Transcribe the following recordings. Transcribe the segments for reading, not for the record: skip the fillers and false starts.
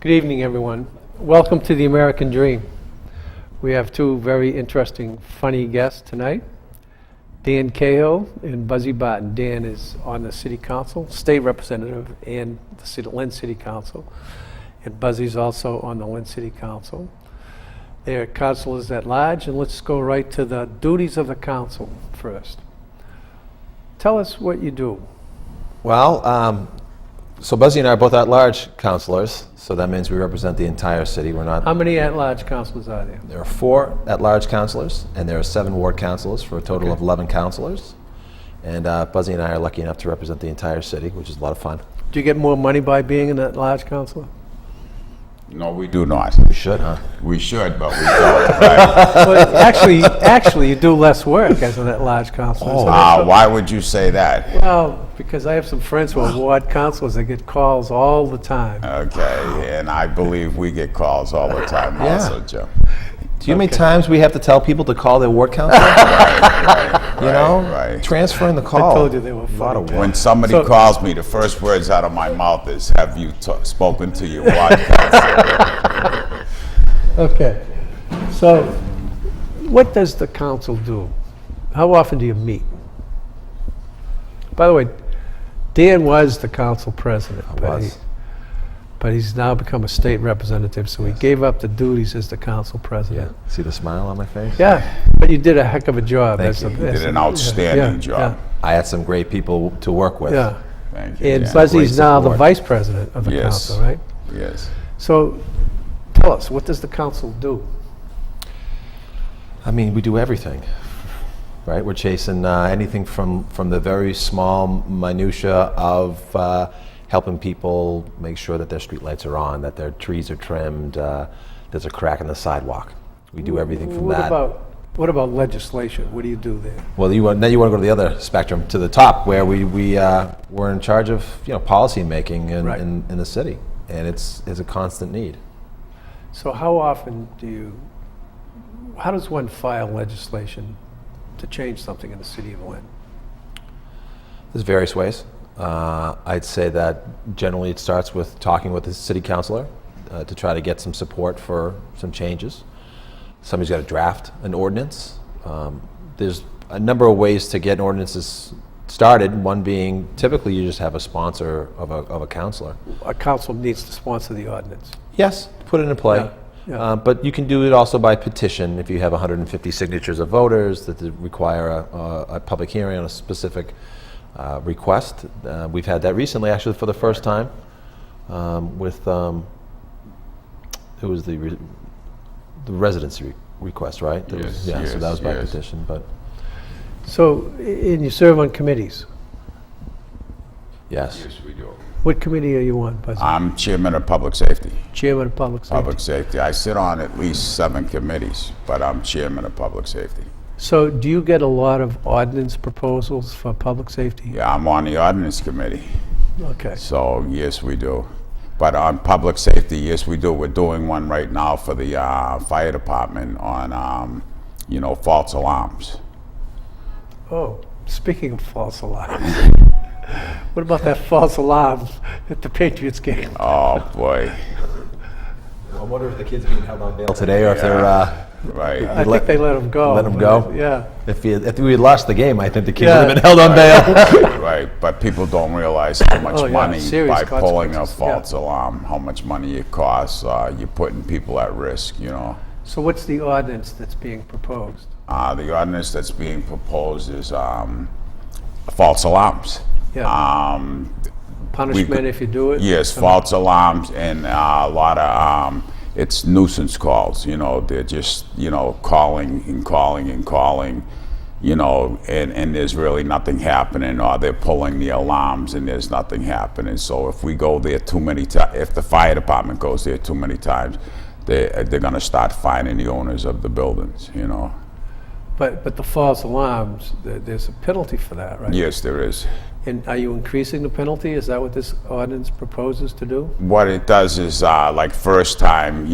Good evening, everyone. Welcome to the American Dream. We have two very interesting, funny guests tonight. Dan Cahill and Buzzy Barton. Dan is on the City Council, State Representative, and the Lynn City Council. And Buzzy's also on the Lynn City Council. They're councilors at large, and let's go right to the duties of the council first. Tell us what you do. Well, so Buzzy and I are both at-large councilors, so that means we represent the entire city. We're not. How many at-large councilors are there? There are 4 at-large councilors, and there are 7 ward councilors for a total of 11 councilors. And Buzzy and I are lucky enough to represent the entire city, which is a lot of fun. Do you get more money by being an at-large councilor? No, we do not. We should, huh? We should, but we don't. Right? Well, actually, you do less work as an at-large councilor. So Why would you say that? well, because I have some friends who are ward councilors that get calls all the time. Okay, and I believe we get calls all the time also, Joe. Do you know how many times we have to tell people to call their ward councilor? Right. Transferring the call. I told you they were A lot of funny. When somebody So- calls me, the first words out of my mouth is, have you spoken to your ward councilor? Okay. So, what does the council do? How often do you meet? By the way, Dan was the council president. But he's now become a state representative, so he gave up the duties as the council president. See the smile on my face? Yeah, but you did a heck of a job. Thank as you. a- You as did a- an outstanding job. I had some great people to work with. Yeah. Thank you. And yeah. Buzzy's Great now the support. vice president of the Yes. council, right? Yes. So, tell us, what does the council do? I mean, we do everything, right? We're chasing anything from the very small minutia of helping people make sure that their streetlights are on, that their trees are trimmed, there's a crack in the sidewalk. We do everything from that. What about legislation? What do you do there? Well, then you want to go to the other spectrum, to the top, where we're in charge of policy making Right. in the city, and it's a constant need. So how often how does one file legislation to change something in the city of Lynn? There's various ways. I'd say that generally it starts with talking with the city councilor to try to get some support for some changes. Somebody's got to draft an ordinance. There's a number of ways to get ordinances started, one being typically you just have a sponsor of a councilor. A council needs to sponsor the ordinance. Yes, put it in play. Yeah. But you can do it also by petition if you have 150 signatures of voters that require a public hearing on a specific request. We've had that recently, actually, for the first time with it was the residency request, right? That was- Yes, so that was by yes. petition, but So, and you serve on committees. Yes, we do. What committee are you on, Buzzy? I'm chairman of public safety. Chairman of Public Safety. Public safety. I sit on at least 7 committees, but I'm chairman of public safety. So do you get a lot of ordinance proposals for public safety? Yeah, I'm on the ordinance committee. Okay. So, yes, we do. But on public safety, yes, we do. We're doing one right now for the fire department on, false alarms. Oh, speaking of false alarms, what about that false alarm at the Patriots game? Oh, boy. I wonder if the kids are being held on bail today, or if they're Right. I think they let them go. let 'em but go? Yeah. if we had lost the game, I think the kids Yeah. would have been held on bail. Right, but people don't realize how much Oh, yeah, money serious by pulling a consequences, false alarm, how much money it costs. You're putting people at risk, So what's the ordinance that's being proposed? The ordinance that's being proposed is false alarms. Yeah. Punishment if you do it? Yes, false alarms and a lot of it's nuisance calls. They're just calling and calling and calling. And there's really nothing happening, or they're pulling the alarms and there's nothing happening. So if we go there too many times, if the fire department goes there too many times, they're going to start fining the owners of the buildings. But the false alarms, there's a penalty for that, right? Yes, there is. And are you increasing the penalty? Is that what this ordinance proposes to do? What it does is, like first time,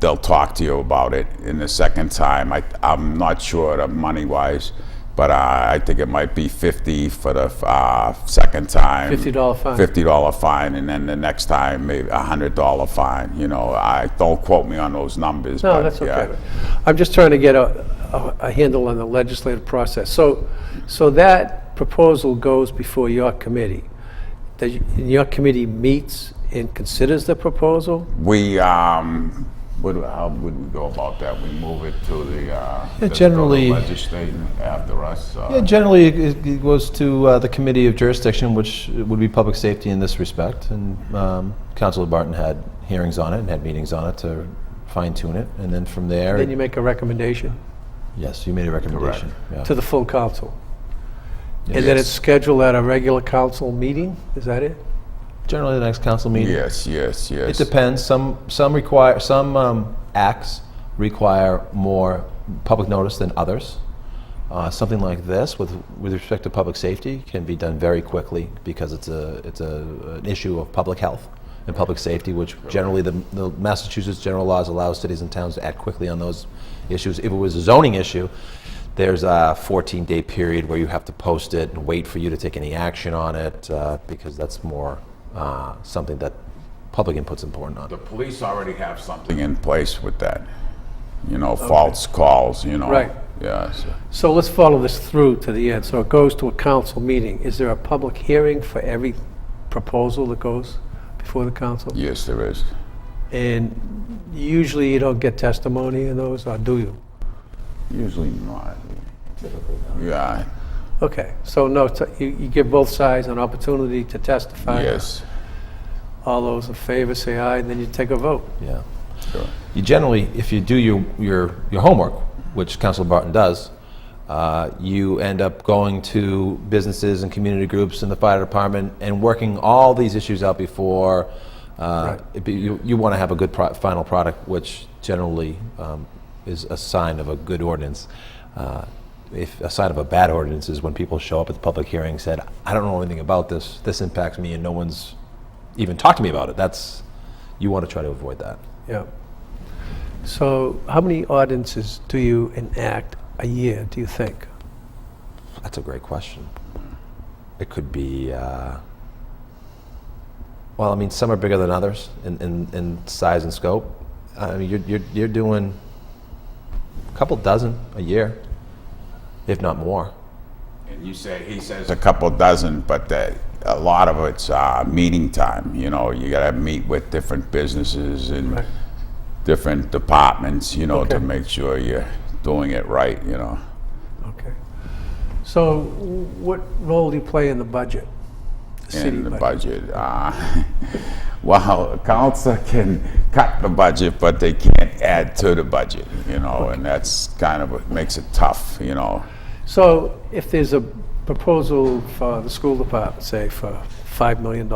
they'll talk to you about it. And the second time, I'm not sure money-wise, but I think it might be 50 for the second time. $50 fine. $50 fine, and then the next time maybe $100 fine. You know, I don't quote me on those numbers. No, but that's okay. yeah. I'm just trying to get a handle on the legislative process. So that proposal goes before your committee. And your committee meets and considers the proposal? We how would we go about that? We move it to the generally- legislature after us. Yeah, generally it goes to the Committee of Jurisdiction, which would be Public Safety in this respect, and Councilor Barton had hearings on it and had meetings on it to fine tune it, and then from there, Then you make a recommendation yes, you made a recommendation. Yeah. to the full council? Yes. And then it's scheduled at a regular council meeting? Is that it? Generally, the next council meeting. Yes. It depends. Some acts require more public notice than others. Something like this, with respect to public safety, can be done very quickly because it's an issue of public health and public safety, which generally the Massachusetts general laws allow cities and towns to act quickly on those issues. If it was a zoning issue, there's a 14-day period where you have to post it and wait for you to take any action on it because that's more something that public input's important on. The police already have something in place with that. You know, false calls. You know. Right. Yeah. So let's follow this through to the end. So it goes to a council meeting. Is there a public hearing for every proposal that goes before the council? Yes, there is. And usually you don't get testimony in those, or do you? Usually not. Yeah. Okay, so no, you give both sides an opportunity to testify. Yes. All those in favor say aye, and then you take a vote. Yeah. Sure. You generally, if you do your homework, which Councilor Barton does, you end up going to businesses and community groups and the fire department and working all these issues out before Right. you want to have a good final product, which generally is a sign of a good ordinance. If a sign of a bad ordinance is when people show up at the public hearing and said, I don't know anything about this, this impacts me, and no one's even talked to me about it. You want to try to avoid that. Yeah. So how many ordinances do you enact a year, do you think? That's a great question. It could be, well, I mean, some are bigger than others in size and scope. I mean, you're doing a couple dozen a year, if not more. And he says a couple dozen, but a lot of it's meeting time. You know, you got to meet with different businesses and Right. different departments, you know, Okay. to make sure you're doing it right, you know. Okay. So what role do you play in the budget? City In the budget. Well, council can cut the budget, but they can't add to the budget, you know, and that's kind of what makes it tough, you know. So if there's a proposal for the school department, say for $5 million,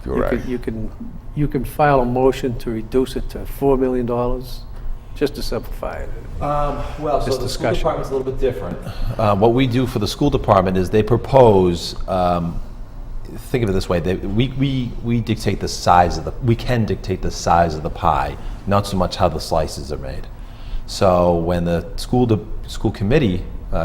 Correct. you can file a motion to reduce it to $4 million, just to simplify it. Well, This so the school discussion. department's a little bit different. What we do for the school department is they propose, think of it this way, we dictate the size of we can dictate the size of the pie, not so much how the slices are made. So when the school committee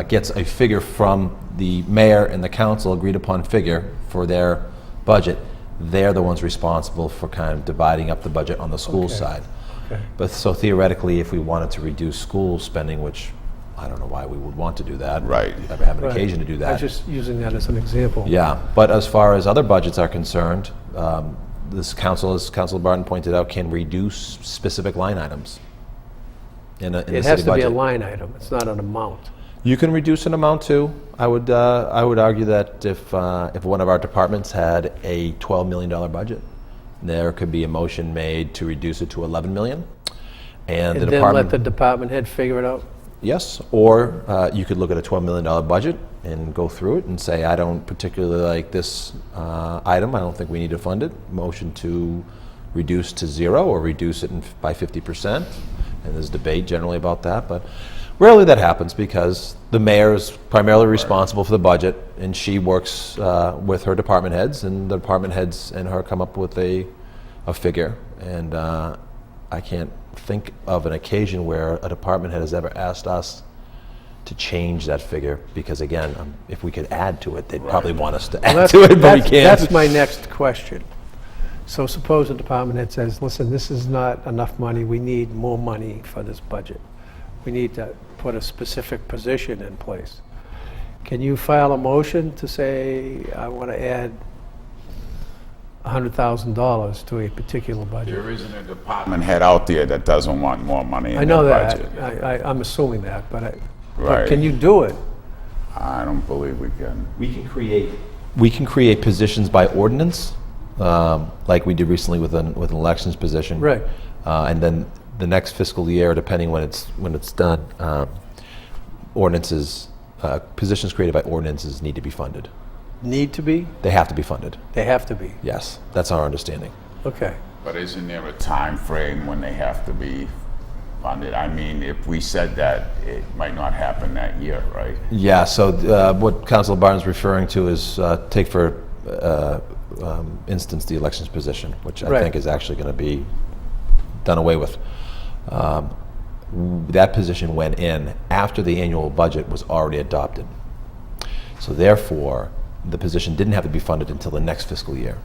gets a figure from the mayor and the council, agreed upon figure for their budget, they're the ones responsible for kind of dividing up the budget on the school Okay. side. Okay. But so theoretically, if we wanted to reduce school spending, which I don't know why we would want to do that. Right. We never have an Right. occasion to do I'm that. just using that as an example. Yeah, but as far as other budgets are concerned, this council, as Councilor Barton pointed out, can reduce specific line items in the city It budget. has to be a line item, it's not an amount. You can reduce an amount too. I would argue that if one of our departments had a $12 million budget, there could be a motion made to reduce it to 11 million. And the And then department, let the department head figure it out? yes, or you could look at a $12 million budget and go through it and say, I don't particularly like this item, I don't think we need to fund it. Motion to reduce to zero or reduce it by 50%. And there's debate generally about that, but rarely that happens because the mayor is primarily responsible for the budget, and she works with her department heads, and the department heads and her come up with a figure. And I can't think of an occasion where a department head has ever asked us to change that figure, because again, if we could add to it, they'd Right. probably want us to Well, add to it, but we can't. That's my next question. So suppose a department head says, listen, this is not enough money, we need more money for this budget. We need to put a specific position in place. Can you file a motion to say, I want to add $100,000 to a particular budget? There isn't a department head out there that doesn't want more money I in know their that, budget. I'm assuming that, but Right. can you do it? I don't believe we can. We can create positions by ordinance, like we did recently with an elections position. Right. And then the next fiscal year, depending when it's done, ordinances, positions created by ordinances need to be funded. Need to be? They have to be funded. They have to be. Yes, that's our understanding. Okay. But isn't there a time frame when they have to be funded? I mean, if we said that, it might not happen that year, right? Yeah, so what Councilor Barton's referring to is, take for instance the elections position, which I Right. think is actually going to be done away with. That position went in after the annual budget was already adopted. So therefore, the position didn't have to be funded until the next fiscal year.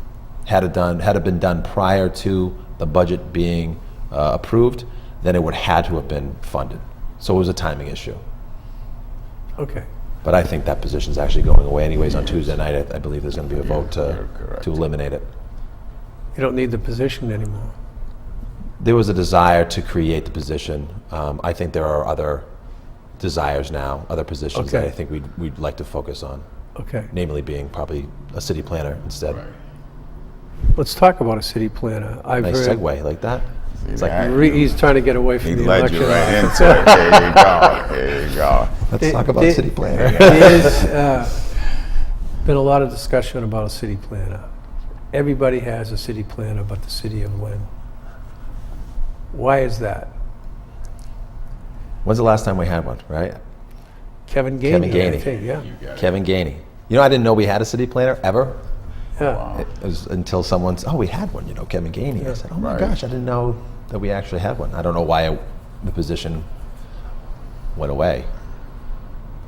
Had it been done prior to the budget being approved, then it would had to have been funded. So it was a timing issue. Okay. But I think that position's actually going away anyways on Tuesday night. I believe there's going to be a vote you're correct. to eliminate it. You don't need the position anymore. There was a desire to create the position. I think there are other desires now, other positions that Okay. I think we'd like to focus on, Okay. namely being probably a city planner instead. Right. Let's talk about a city planner. I've Nice heard segue like that. See It's like that? he's trying to get away He from the led election. you right into it. There you go. There you go. Let's talk about There- city planner. There's been a lot of discussion about a city planner. Everybody has a city planner but the city of Lynn. Why is that? When's the last time we had one, right? Kevin Gainey, Kevin I Gainey. think, yeah. You got it. Kevin Gainey. You know, I didn't know we had a city planner ever. Yeah. It was until someone said, oh, we had one, Kevin Gainey. I said, oh my Right. gosh, I didn't know that we actually had one. I don't know why the position went away.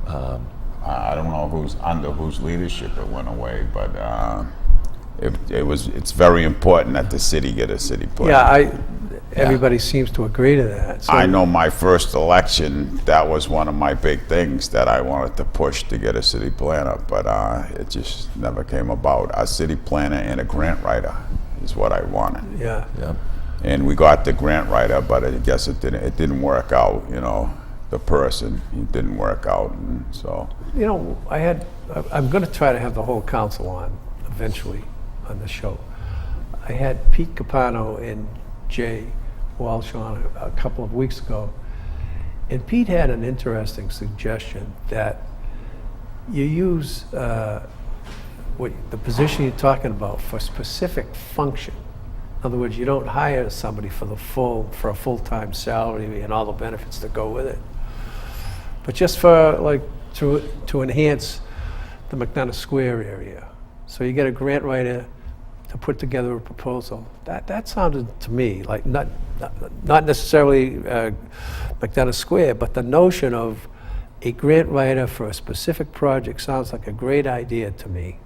I don't know who's under whose leadership it went away, but it's very important that the city get a city planner. Yeah, everybody seems to agree to that. So I know my first election, that was one of my big things that I wanted to push to get a city planner, but it just never came about. A city planner and a grant writer is what I wanted. Yeah. Yeah. And we got the grant writer, but I guess it didn't work out, the person, it didn't work out, and so. You know, I'm going to try to have the whole council on eventually on the show. I had Pete Capano and Jay Walsh on a couple of weeks ago, and Pete had an interesting suggestion that you use the position you're talking about for specific function. In other words, you don't hire somebody for a full-time salary and all the benefits that go with it, but just for to enhance the McDonough Square area. So you get a grant writer to put together a proposal. That sounded to me like not necessarily McDonough Square, but the notion of a grant writer for a specific project sounds like a great idea to me.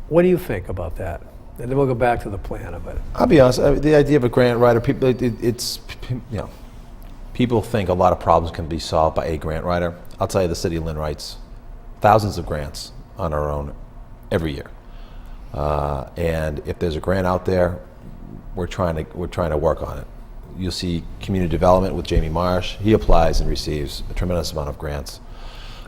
What do you think about that? And then we'll go back to the planner. But I'll be honest, the idea of a grant writer, people think a lot of problems can be solved by a grant writer. I'll tell you, the city of Lynn writes thousands of grants on our own every year. And if there's a grant out there, we're trying to work on it. You'll see community development with Jamie Marsh. He applies and receives a tremendous amount of grants.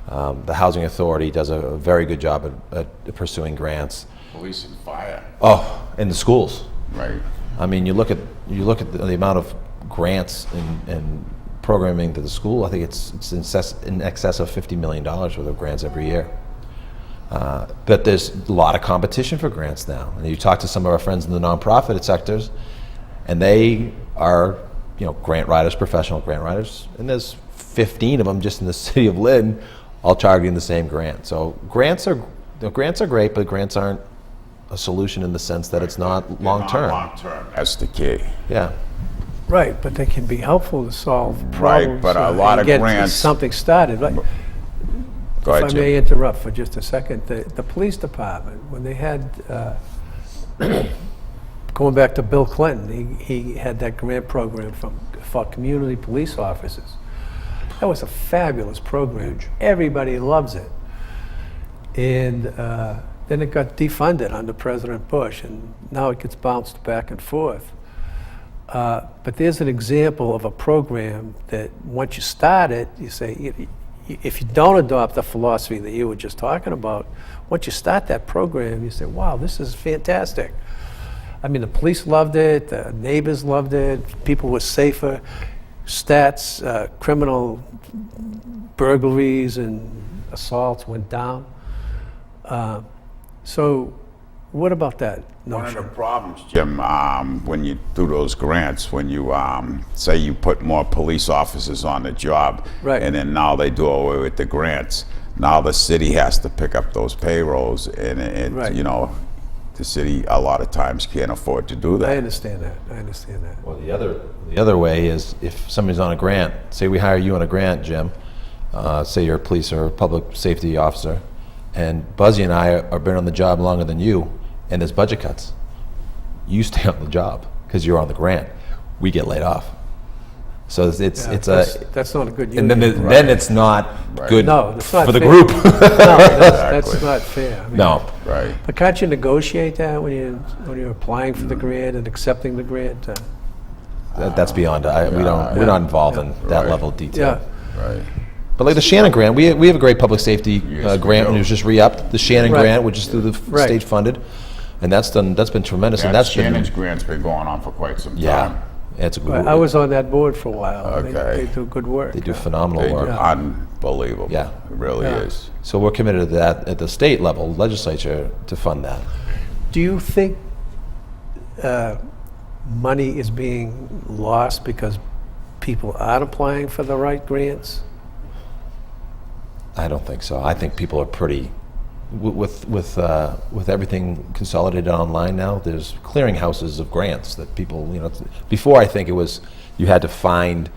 The Housing Authority does a very good job at pursuing grants. Police and fire. Oh, and the schools. Right. I mean, you look at the amount of grants and programming to the school. I think it's in excess of $50 million worth of grants every year. But there's a lot of competition for grants now. And you talk to some of our friends in the nonprofit sectors, and they are, grant writers, professional grant writers, and there's 15 of them just in the city of Lynn, all targeting the same grant. So grants are great, but grants aren't a solution in the sense that it's not long term. Long term. That's the key. Yeah. Right, but they can be helpful to solve Right, problems. but a and lot of get grants- something started. Like, Go ahead, if I Jim. may interrupt for just a second, the police department, when they had, going back to Bill Clinton, he had that grant program for community police officers. That was a fabulous program. Everybody loves it. And then it got defunded under President Bush, and now it gets bounced back and forth. But there's an example of a program that once you start it, you say, if you don't adopt the philosophy that you were just talking about, once you start that program, you say, wow, this is fantastic. I mean, the police loved it, the neighbors loved it, people were safer, stats, criminal burglaries and assaults went down. So what about that One of the notion? problems, Jim, when you do those grants, when you say you put more police officers on the job, Right. and then now they do away with the grants, now the city has to pick up those payrolls, and Right. you know, the city a lot of times can't afford to do I that. understand that, I understand that. Well, the other way is if somebody's on a grant, say we hire you on a grant, Jim, say you're a police or a public safety officer, and Buzzy and I are been on the job longer than you, and there's budget cuts. You stay on the job because you're on the grant. We get laid off. So it's That's not a good and then union. then it's not Right. good No, it's not for the fair. group. No, that's Exactly. not fair. I mean, No, Right. But can't you negotiate that when you're applying for the grant and accepting the grant? that's beyond. We're not involved in that Right. level of detail. Yeah, Right. But like the Shannon grant, we have a great public safety Yes, we grant, do. and it was just re-upped. The Shannon Right. grant, which is through the Right. state funded, and that's been tremendous. Yeah, and that's Shannon's been grant's been going on for quite some yeah, time. it's a good. But I was on that board for a while. Okay. They do good work. They do phenomenal They work. do unbelievable. Yeah. It really Yeah. is. So we're committed to that at the state level, legislature, to fund that. Do you think money is being lost because people aren't applying for the right grants? I don't think so. I think people are pretty, with everything consolidated online now, there's clearinghouses of grants that people, before I think it was, you had to find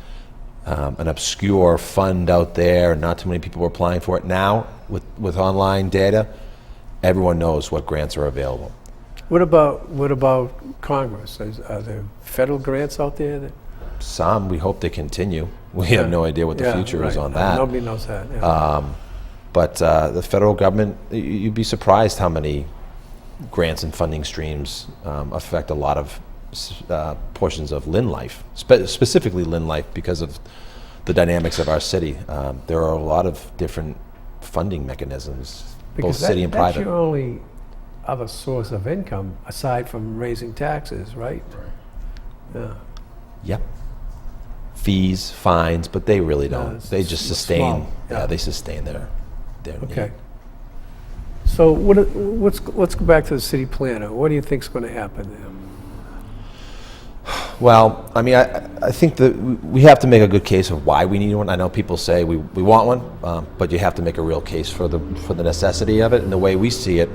an obscure fund out there and not too many people were applying for it. Now, with online data, everyone knows what grants are available. What about Congress? Are there federal grants out there? Some, we hope they continue. We have no idea what the future is right. on that. Nobody knows that. Yeah. But the federal government, you'd be surprised how many grants and funding streams affect a lot of portions of Lynn life, specifically Lynn life, because of the dynamics of our city. There are a lot of different funding mechanisms, both city and that's private. your only other source of income aside from raising taxes, right? Yeah. Yep. Fees, fines, but they really No, don't. it's They just small, sustain. yeah. Yeah, they sustain their Okay. need. So let's go back to the city planner. What do you think's going to happen there? Well, I mean, I think that we have to make a good case of why we need one. I know people say we want one, but you have to make a real case for the necessity of it. And the way we see it,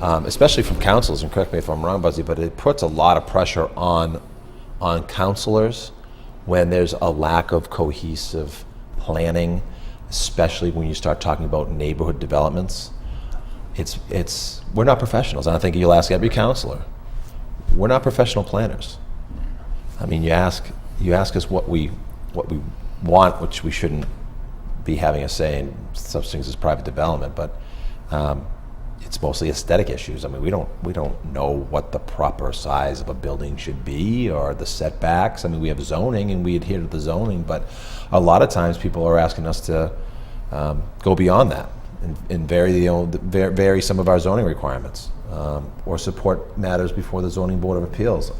especially from councils, and correct me if I'm wrong, Buzzy, but it puts a lot of pressure on councilors when there's a lack of cohesive planning, especially when you start talking about neighborhood developments. We're not professionals, and I think you'll ask every councilor. We're not professional planners. I mean, you ask us what we want, which we shouldn't be having a say in such things as private development, but it's mostly aesthetic issues. I mean, we don't know what the proper size of a building should be or the setbacks. I mean, we have zoning and we adhere to the zoning, but a lot of times people are asking us to go beyond that and vary some of our zoning requirements or support matters before the Zoning Board of Appeals.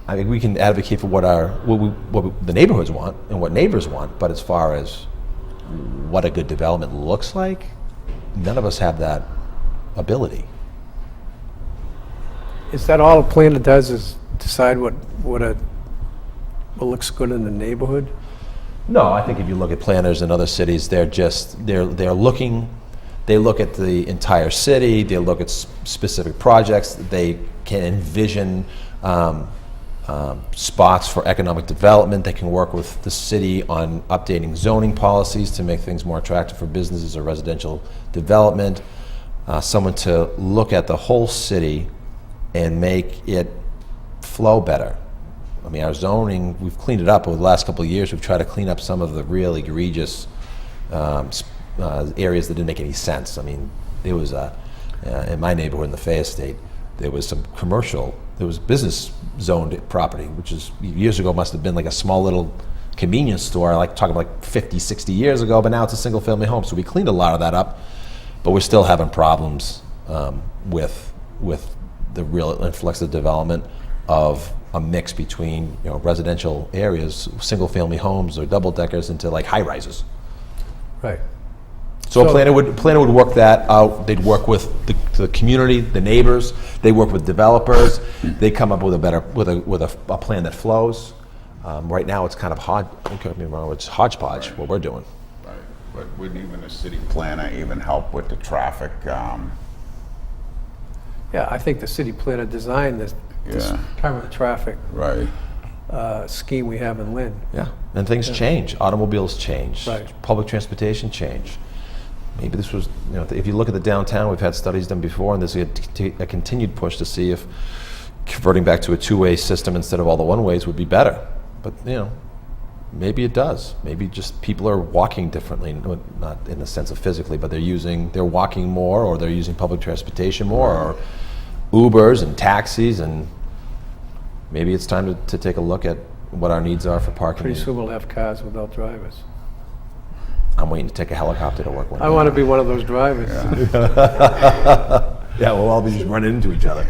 I mean, we can advocate for what the neighborhoods want and what neighbors want, but as far as what a good development looks like, none of us have that ability. Is that all a planner does, is decide what looks good in the neighborhood? No, I think if you look at planners in other cities, they look at the entire city, they look at specific projects, they can envision spots for economic development. They can work with the city on updating zoning policies to make things more attractive for businesses or residential development. Someone to look at the whole city and make it flow better. I mean, our zoning, we've cleaned it up over the last couple of years. We've tried to clean up some of the real egregious areas that didn't make any sense. I mean, there was in my neighborhood in the Fay Estate, there was some commercial, there was business zoned property, which is years ago must have been like a small little convenience store, like talking like 50, 60 years ago, but now it's a single family home. So we cleaned a lot of that up, but we're still having problems with the real influx of development of a mix between, you know, residential areas, single family homes or double deckers into like high rises. Right. So a planner would work that out. They'd work with the community, the neighbors. They work with developers. They come up with a plan that flows. Right now, it's kind of it's hodgepodge what we're doing. Right. But would even a city planner even help with the traffic? Yeah, I think the city planner designed this current traffic Right. scheme we have in Lynn. Yeah, and things change. Automobiles change. Right. Public transportation change. Maybe this was, you know, if you look at the downtown, we've had studies done before, and there's a continued push to see if converting back to a two-way system instead of all the one-ways would be better. But, you know, maybe it does. Maybe just people are walking differently, not in the sense of physically, but they're walking more, or they're using public transportation more, or Ubers and taxis, and maybe it's time to take a look at what our needs are for parking. Pretty soon we'll have cars without drivers. I'm waiting to take a helicopter to work one day. I want to be one of those drivers. Yeah, we'll all be just running into each other.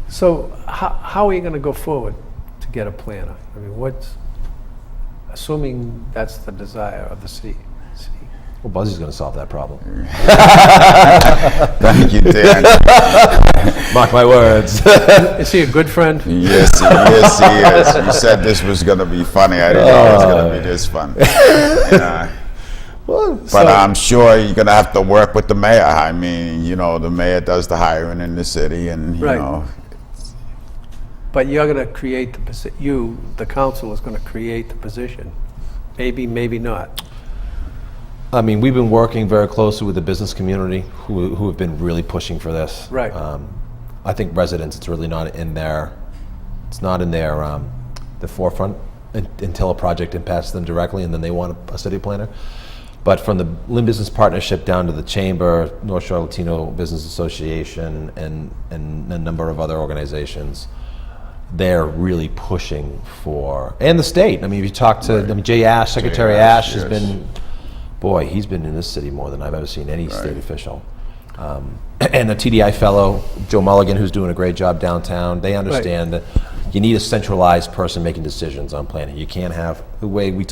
So how are you going to go forward to get a planner? I mean, assuming that's the desire of the city? Well, Buzzy's going to solve that problem. Thank you, Dan. Mark my words. Is he a good friend? Yes, he is. You said this was going to be funny. I didn't know it was going to be this fun. But I'm sure you're going to have to work with the mayor. I mean, you know, the mayor does the hiring in the city, and you know. But you're going to create the position. The council, is going to create the position. Maybe, maybe not. I mean, we've been working very closely with the business community who have been really pushing for this. Right. I think residents, it's really not in their, the forefront until a project impacts them directly, and then they want a city planner. But from the Lynn Business Partnership down to the Chamber, North Shore Latino Business Association, and a number of other organizations, they're really pushing for, and the state. I mean, if you talk to Jay Ash, Secretary Ash has been, boy, he's been in this city more than I've ever seen any state official. And the TDI fellow, Joe Mulligan, who's doing a great job downtown, they understand that you need a centralized person making decisions on planning. You can't have, the way we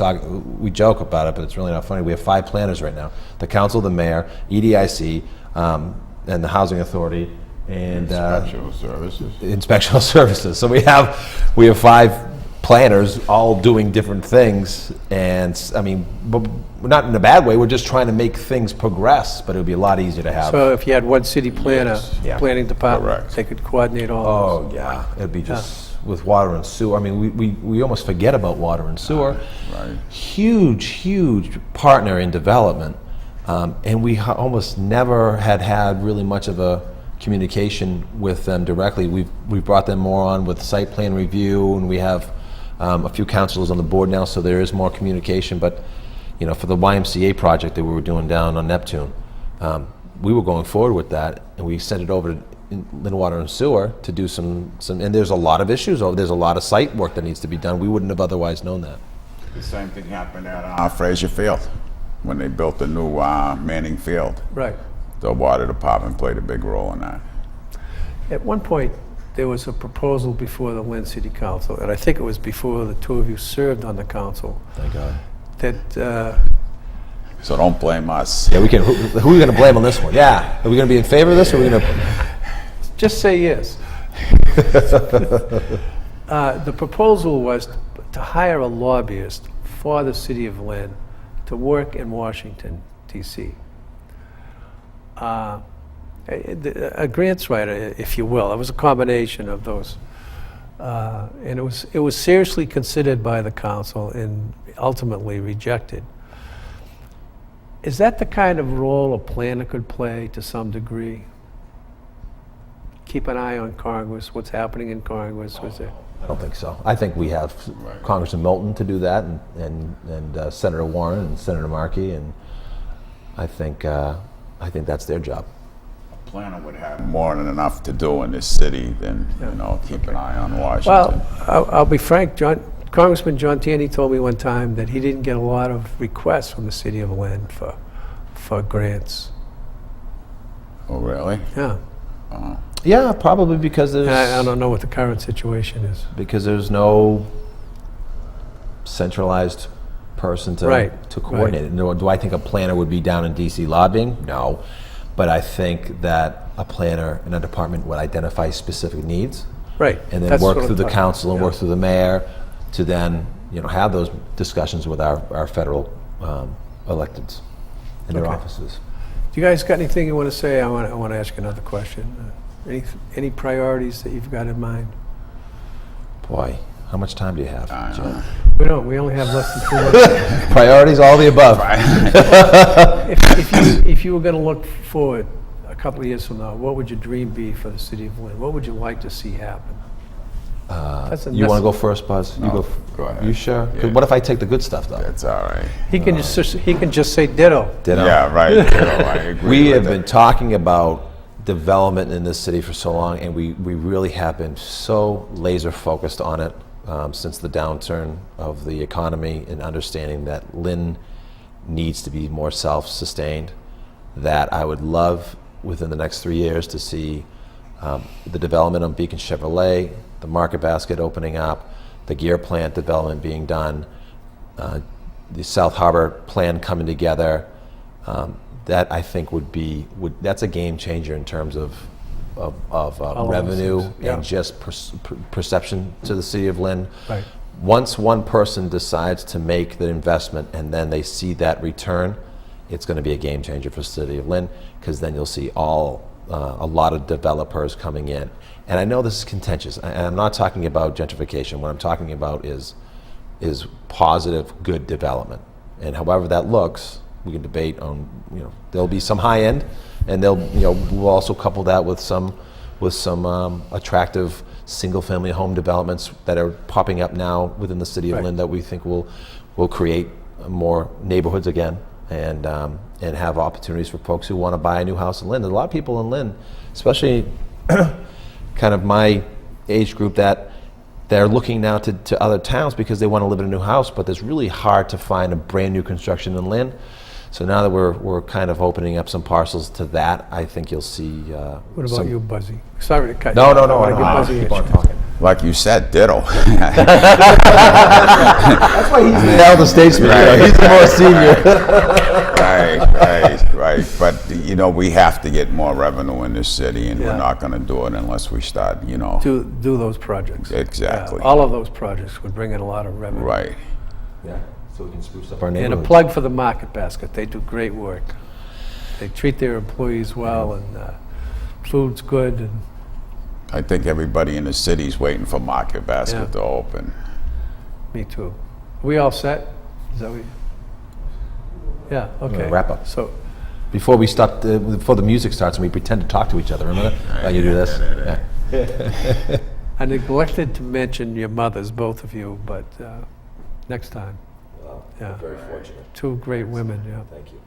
joke about it, but it's really not funny. We have 5 planners right now: the council, the mayor, EDIC, and the housing authority, and inspectional services. So we have 5 planners all doing different things, and I mean, but not in a bad way. We're just trying to make things progress, but it would be a lot easier to have. So if you had one city planner, planning department, Correct. they could coordinate all those. Oh yeah, it'd be just with water and sewer. I mean, we almost forget about water and sewer. Right. Huge partner in development, and we almost never had really much of a communication with them directly. We've brought them more on with site plan review, and we have a few councilors on the board now, so there is more communication. But you know, for the YMCA project that we were doing down on Neptune, we were going forward with that, and we sent it over to Lynn Water and Sewer to do some, and there's a lot of issues. There's a lot of site work that needs to be done. We wouldn't have otherwise known that. The same thing happened at Fraser Field when they built the new Manning Field. Right. The water department played a big role in that. At one point, there was a proposal before the Lynn City Council, and I think it was before the two of you served on the council, Thank God. that So don't blame us. Yeah, we can. Who are we going to blame on this one? Yeah, are we going to be in favor of this, or are we going to? just say yes. The proposal was to hire a lobbyist for the city of Lynn to work in Washington, D.C. A grants writer, if you will. It was a combination of those And it was seriously considered by the council and ultimately rejected. Is that the kind of role a planner could play to some degree? Keep an eye on Congress, what's happening in Congress, was there? I don't think so. I think we have Congressman Moulton to do that, and Senator Warren and Senator Markey, and I think that's their job. A planner would have more than enough to do in this city than, keep an eye on Washington. Well, I'll be frank, Congressman John Taney told me one time that he didn't get a lot of requests from the city of Lynn for grants. Oh, really? Yeah. Yeah, probably because there's... And I don't know what the current situation is. Because there's no centralized person to coordinate it. Do I think a planner would be down in DC lobbying? No. But I think that a planner in a department would identify specific needs. Right. And then That's work what through I'm the talking council about, and work through the mayor to then, have those discussions with our federal electeds in their Okay. offices. Do you guys got anything you want to say? I want to ask you another question. Any priorities that you've got in mind? Boy, how much time do you have, Jim? We don't. We only have less than 2 minutes. Priorities, all the above. If you were going to look forward a couple of years from now, what would your dream be for the city of Lynn? What would you like to see happen? You want to go first, Buzz? You No, go ahead. You sure? 'Cause Yeah. what if I take the good stuff, though? That's all right. He can just say ditto. Ditto. Yeah, right. I agree We with have that. been talking about development in this city for so long, and we really have been so laser focused on it since the downturn of the economy, and understanding that Lynn needs to be more self-sustained, that I would love within the next 3 years to see the development on Beacon Chevrolet, the Market Basket opening up, the gear plant development being done, the South Harbor plan coming together. That I think that's a game changer in terms of those revenue things, yeah. and just perception to the city of Lynn. Right. Once one person decides to make the investment and then they see that return, it's going to be a game changer for the city of Lynn, because then you'll see a lot of developers coming in. And I know this is contentious, and I'm not talking about gentrification. What I'm talking about is positive, good development. And however that looks, we can debate on, there'll be some high end, and we'll also couple that with some attractive single family home developments that are popping up now within the city of Right. Lynn that we think will create more neighborhoods again, and have opportunities for folks who want to buy a new house in Lynn. There's a lot of people in Lynn, especially kind of my age group, that they're looking now to other towns because they want to live in a new house, but it's really hard to find a brand new construction in Lynn. So now that we're kind of opening up some parcels to that, I think you'll see. What about you, Buzzy? Sorry to cut No, you no, off. no. I wanna I give don't Buzzy a keep on chance. talking. Like you said, ditto. That's why he's the elder statesman. Right. He's the more senior. Right. But, we have to get more revenue in this city, and Yeah. we're not going to do it unless we start, Do those projects. Exactly. Yeah, all of those projects would bring in a lot of revenue. Right. Yeah, so we can spruce up our And a neighborhoods. plug for the Market Basket. They do great work. They treat their employees well, and food's good. And I think everybody in the city's waiting for Market Basket Yeah. to open. me too. We all set? Is that what? Yeah. Okay. wrap up. So. Before the music starts and we pretend to talk to each other, remember that? How you do this? Yeah. I neglected to mention your mothers, both of you, but next time. Yeah. Very fortunate. Two great women, yeah. Thank you.